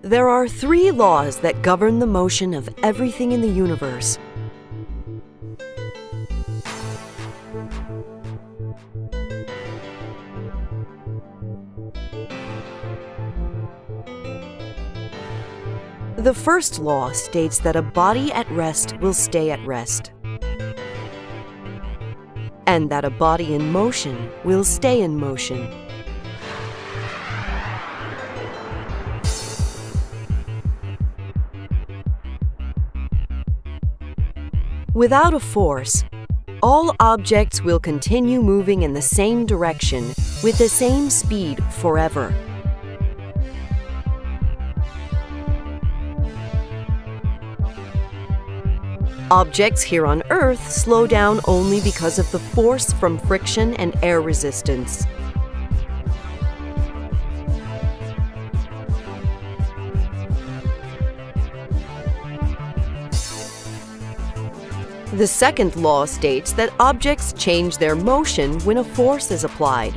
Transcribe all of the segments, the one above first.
There are three laws that govern the motion of everything in the universe. The first law states that a body at rest will stay at rest, and that a body in motion will stay in motion. Without a force, all objects will continue moving in the same direction with the same speed forever. Objects here on Earth slow down only because of the force from friction and air resistance. The second law states that objects change their motion when a force is applied.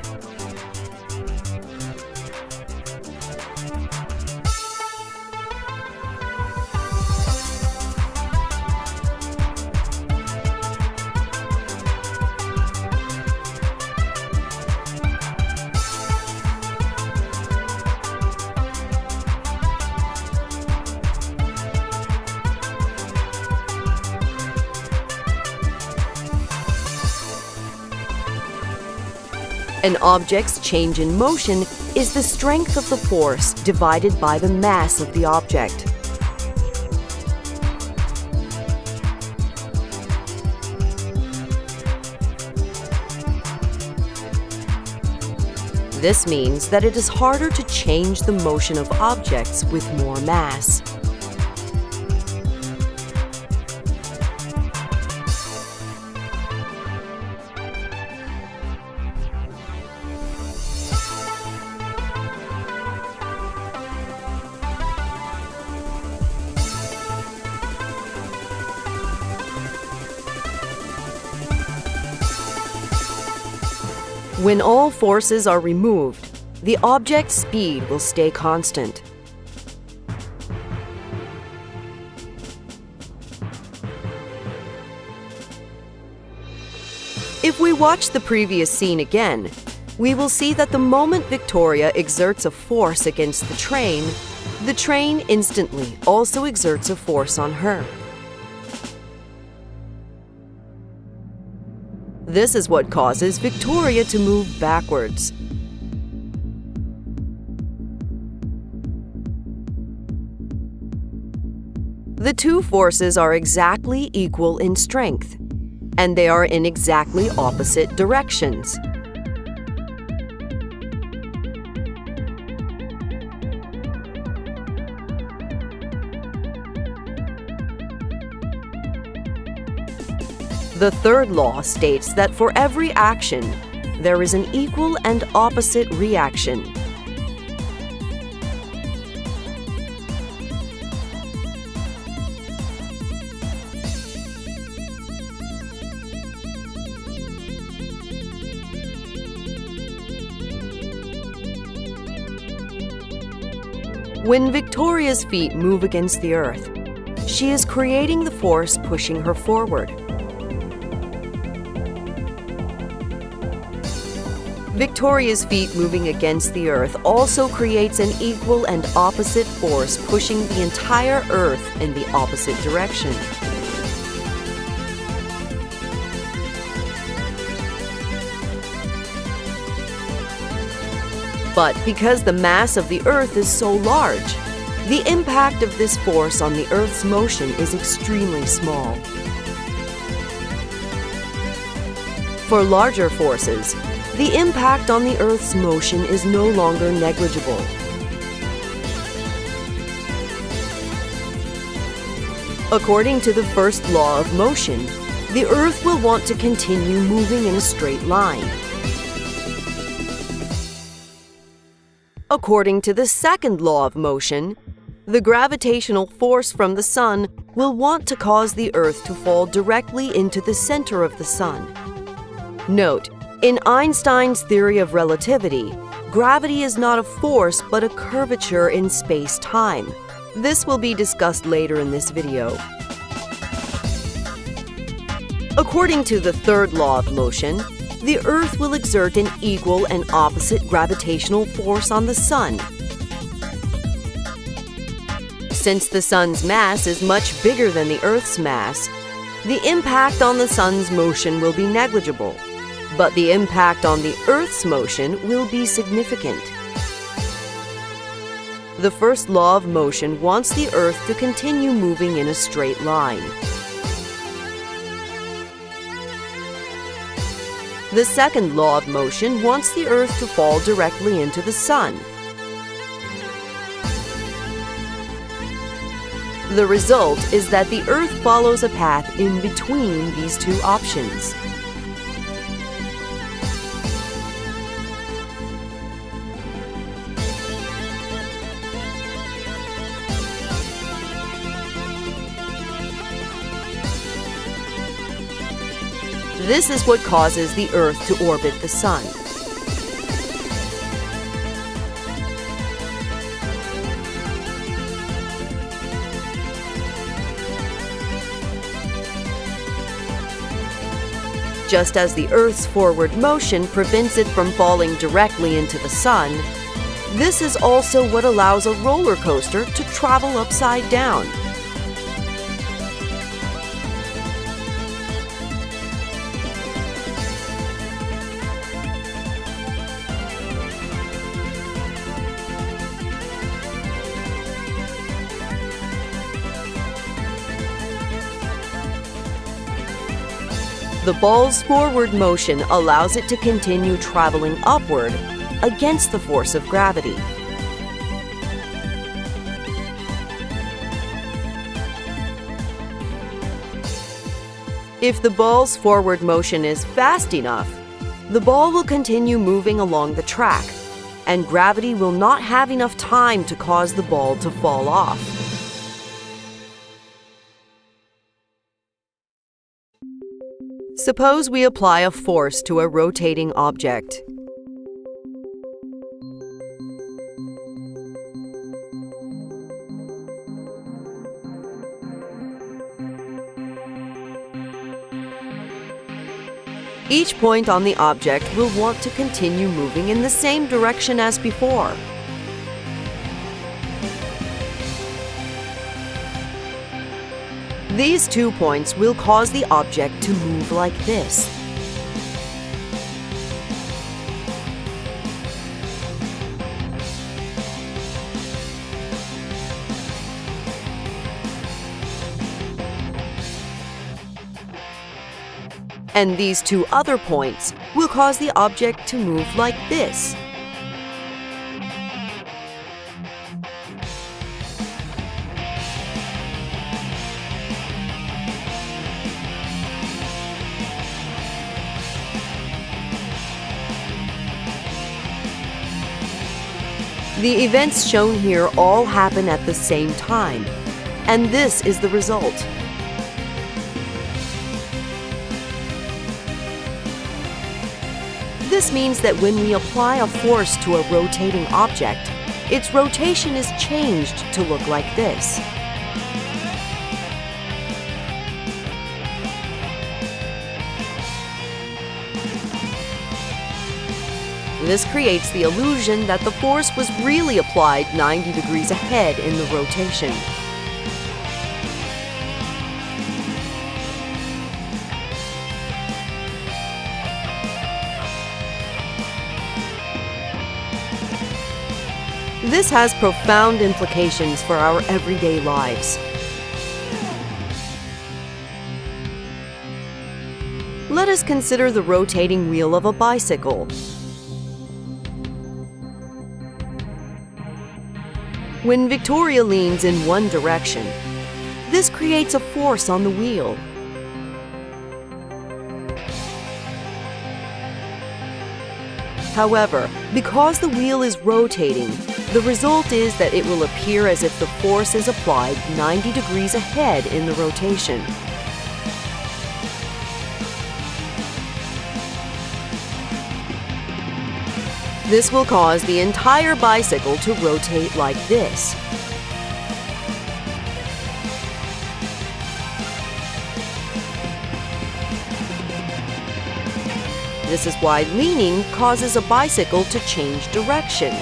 An object's change in motion is the strength of the force divided by the mass of the object. This means that it is harder to change the motion of objects with more mass. When all forces are removed, the object's speed will stay constant. If we watch the previous scene again, we will see that the moment Victoria exerts a force against the train instantly also exerts a force on her. This is what causes Victoria to move backwards. The two forces are exactly equal in strength, and they are in exactly opposite directions. The third law states that for every action, there is an equal and opposite reaction. When Victoria's feet move against the earth, she is creating the force pushing her forward. Victoria's feet moving against the earth also creates an equal and opposite force pushing the entire earth in the opposite direction. But because the mass of the earth is so large, the impact of this force on the earth's motion is extremely small. For larger forces, the impact on the Earth's motion is no longer negligible. According to the first law of motion, the Earth will want to continue moving in a straight line. According to the second law of motion, the gravitational force from the Sun will want to cause the Earth to fall directly into the center of the Sun. Note, in Einstein's theory of relativity, gravity is not a force but a curvature in space-time. This will be discussed later in this video. According to the third law of motion, the Earth will exert an equal and opposite gravitational force on the Sun. Since the Sun's mass is much bigger than the Earth's mass, the impact on the Sun's motion will be negligible, but the impact on the Earth's motion will be significant. The first law of motion wants the Earth to continue moving in a straight line. The second law of motion wants the Earth to fall directly into the Sun. The result is that the Earth follows a path in between these two options. This is what causes the Earth to orbit the Sun. Just as the Earth's forward motion prevents it from falling directly into the Sun, this is also what allows a roller coaster to travel upside down. The ball's forward motion allows it to continue traveling upward against the force of gravity. If the ball's forward motion is fast enough, the ball will continue moving along the track, and gravity will not have enough time to cause the ball to fall off. Suppose we apply a force to a rotating object. Each point on the object will want to continue moving in the same direction as before. These 2 points will cause the object to move like this. And these 2 other points will cause the object to move like this. The events shown here all happen at the same time, and this is the result. This means that when we apply a force to a rotating object, its rotation is changed to look like this. This creates the illusion that the force was really applied 90 degrees ahead in the rotation. This has profound implications for our everyday lives. Let us consider the rotating wheel of a bicycle. When Victoria leans in one direction, this creates a force on the wheel. However, because the wheel is rotating, the result is that it will appear as if the force is applied 90 degrees ahead in the rotation. This will cause the entire bicycle to rotate like this. This is why leaning causes a bicycle to change direction.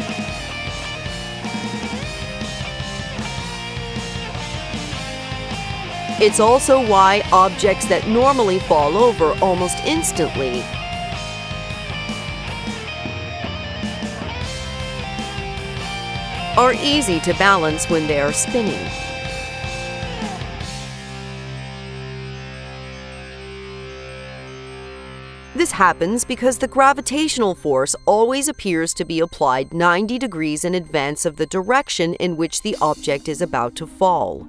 It's also why objects that normally fall over almost instantly are easy to balance when they are spinning. This happens because the gravitational force always appears to be applied 90 degrees in advance of the direction in which the object is about to fall.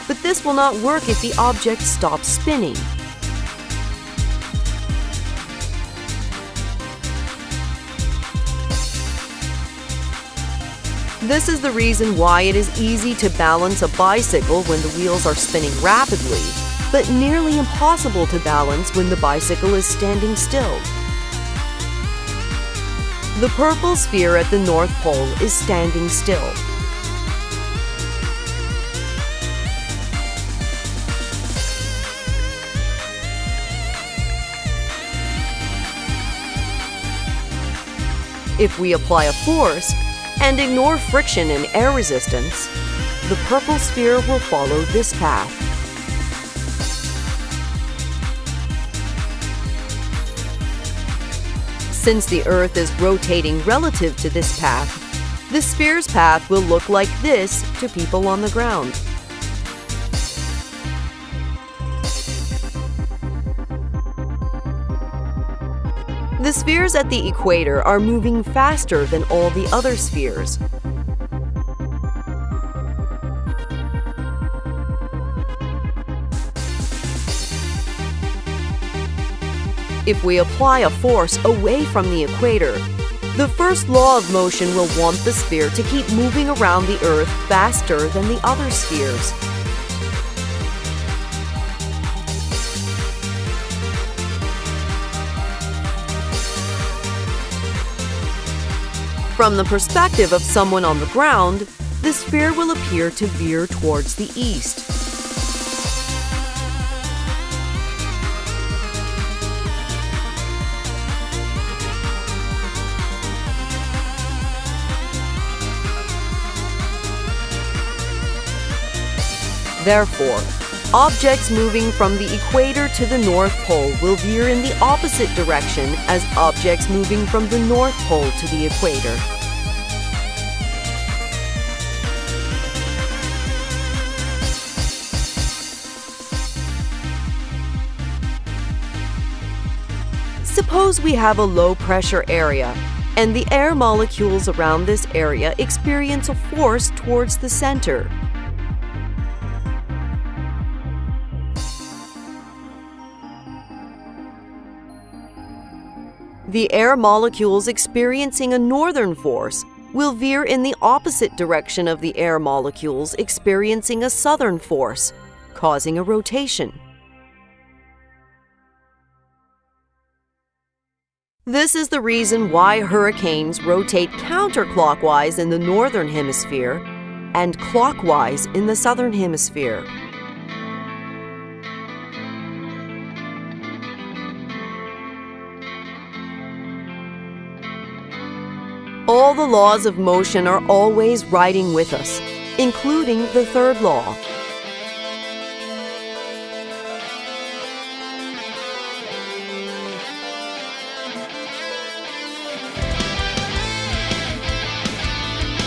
But this will not work if the object stops spinning. This is the reason why it is easy to balance a bicycle when the wheels are spinning rapidly, but nearly impossible to balance when the bicycle is standing still. The purple sphere at the North Pole is standing still. If we apply a force and ignore friction and air resistance, the purple sphere will follow this path. Since the Earth is rotating relative to this path, the sphere's path will look like this to people on the ground. The spheres at the equator are moving faster than all the other spheres. If we apply a force away from the equator, the first law of motion will want the sphere to keep moving around the Earth faster than the other spheres. From the perspective of someone on the ground, the sphere will appear to veer towards the east. Therefore, objects moving from the equator to the North Pole will veer in the opposite direction as objects moving from the North Pole to the equator. Suppose we have a low-pressure area, and the air molecules around this area experience a force towards the center. The air molecules experiencing a northern force will veer in the opposite direction of the air molecules experiencing a southern force, causing a rotation. This is the reason why hurricanes rotate counterclockwise in the northern hemisphere and clockwise in the southern hemisphere. All the laws of motion are always riding with us, including the third law.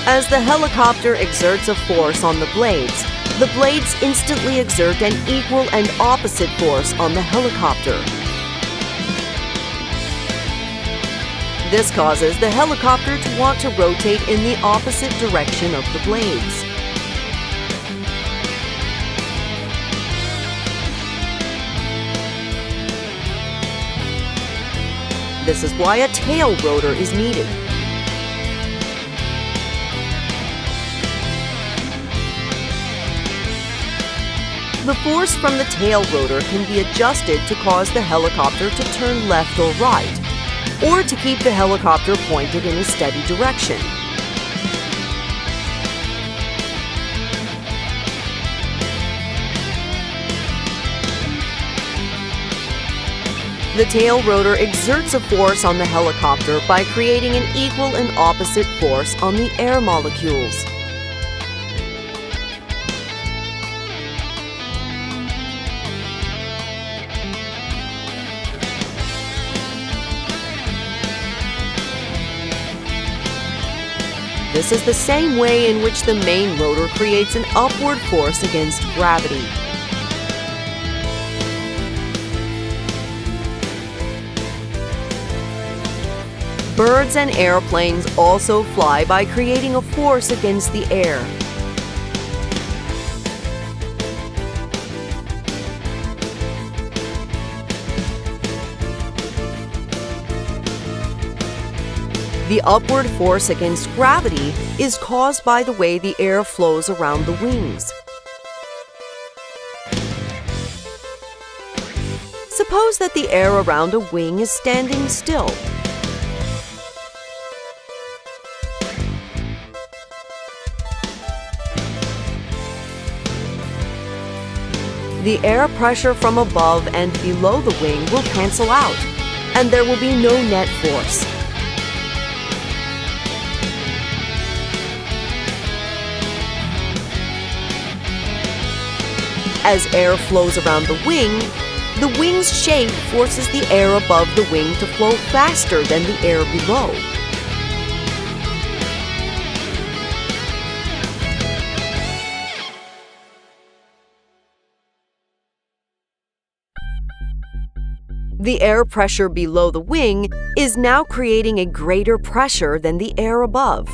As the helicopter exerts a force on the blades instantly exert an equal and opposite force on the helicopter. This causes the helicopter to want to rotate in the opposite direction of the blades. This is why a tail rotor is needed. The force from the tail rotor can be adjusted to cause the helicopter to turn left or right, or to keep the helicopter pointed in a steady direction. The tail rotor exerts a force on the helicopter by creating an equal and opposite force on the air molecules. This is the same way in which the main rotor creates an upward force against gravity. Birds and airplanes also fly by creating a force against the air. The upward force against gravity is caused by the way the air flows around the wings. Suppose that the air around a wing is standing still. The air pressure from above and below the wing will cancel out, and there will be no net force. As air flows around the wing's shape forces the air above the wing to flow faster than the air below. The air pressure below the wing is now creating a greater pressure than the air above.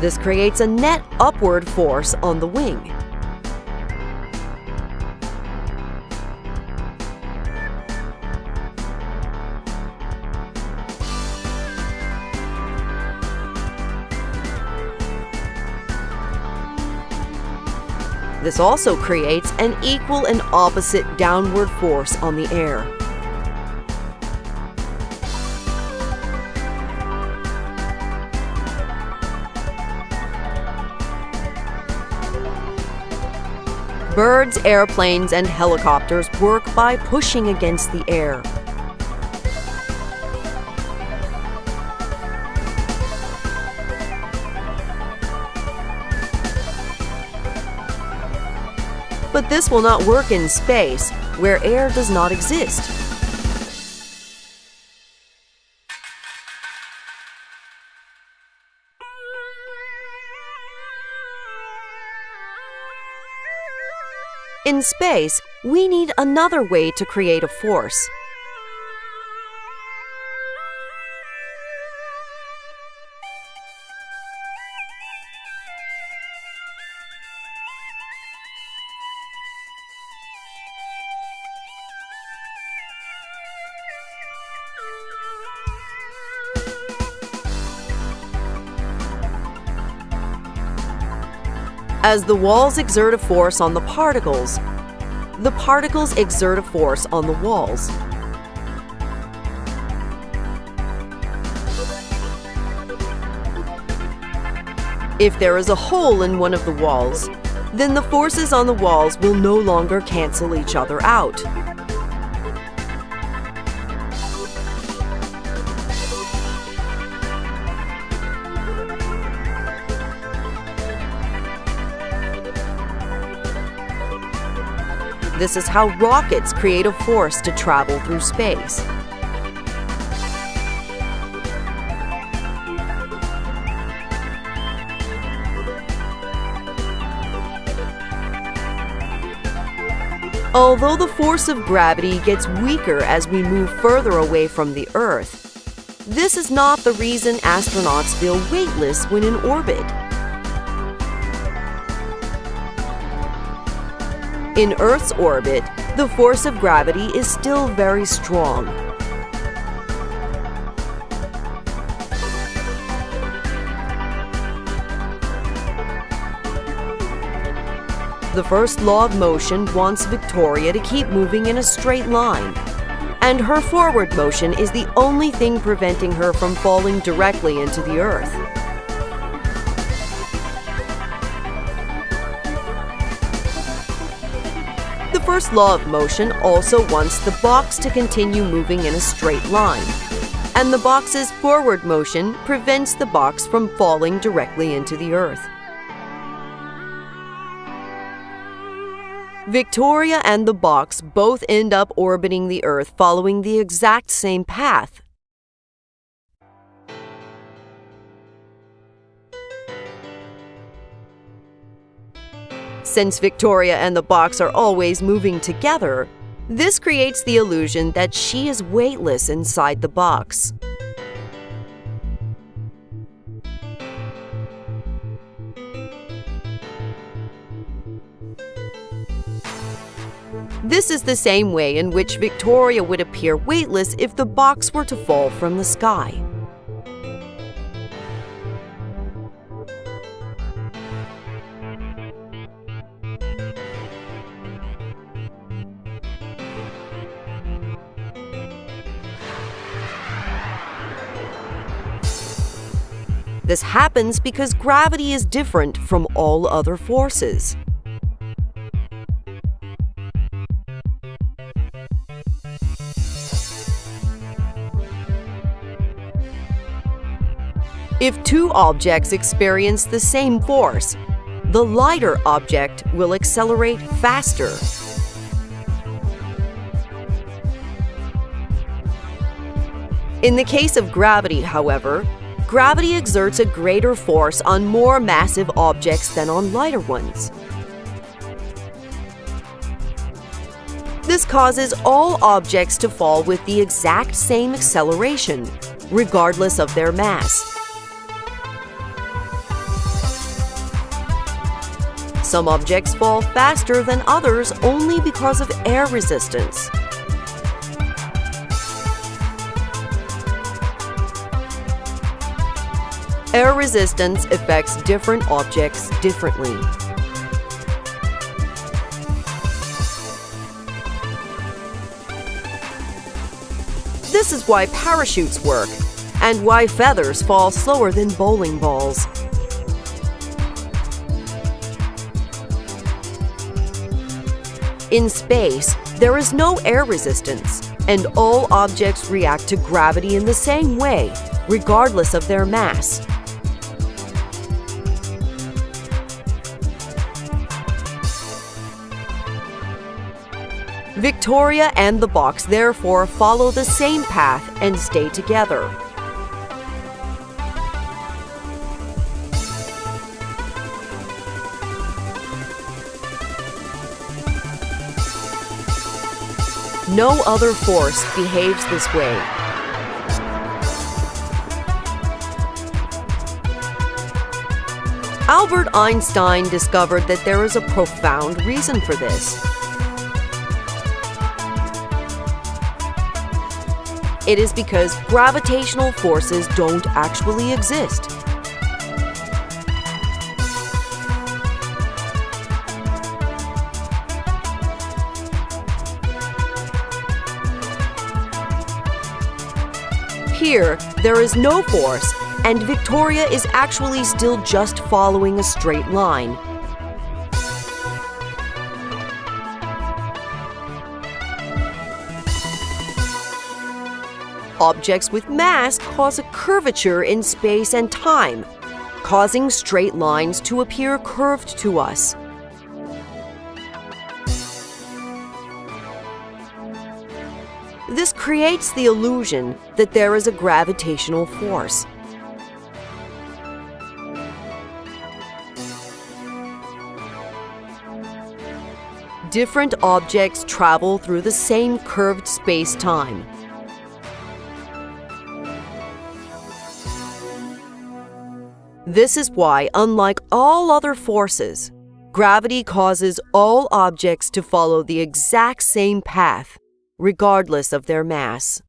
This creates a net upward force on the wing. This also creates an equal and opposite downward force on the air. Birds, airplanes, and helicopters work by pushing against the air. But this will not work in space, where air does not exist. In space, we need another way to create a force. As the walls exert a force on the particles exert a force on the walls. If there is a hole in one of the walls, then the forces on the walls will no longer cancel each other out. This is how rockets create a force to travel through space. Although the force of gravity gets weaker as we move further away from the Earth, this is not the reason astronauts feel weightless when in orbit. In Earth's orbit, the force of gravity is still very strong. The first law of motion wants Victoria to keep moving in a straight line, and her forward motion is the only thing preventing her from falling directly into the earth. The first law of motion also wants the box to continue moving in a straight line, and the box's forward motion prevents the box from falling directly into the earth. Victoria and the box both end up orbiting the Earth following the exact same path. Since Victoria and the box are always moving together, this creates the illusion that she is weightless inside the box. This is the same way in which Victoria would appear weightless if the box were to fall from the sky. This happens because gravity is different from all other forces. If two objects experience the same force, the lighter object will accelerate faster. In the case of gravity, however, gravity exerts a greater force on more massive objects than on lighter ones. This causes all objects to fall with the exact same acceleration, regardless of their mass. Some objects fall faster than others only because of air resistance. Air resistance affects different objects differently. This is why parachutes work, and why feathers fall slower than bowling balls. In space, there is no air resistance, and all objects react to gravity in the same way, regardless of their mass. Victoria and the box therefore follow the same path and stay together. No other force behaves this way. Albert Einstein discovered that there is a profound reason for this. It is because gravitational forces don't actually exist. Here, there is no force, and Victoria is actually still just following a straight line. Objects with mass cause a curvature in space and time, causing straight lines to appear curved to us. This creates the illusion that there is a gravitational force. Different objects travel through the same curved space-time. This is why, unlike all other forces, gravity causes all objects to follow the exact same path, regardless of their mass.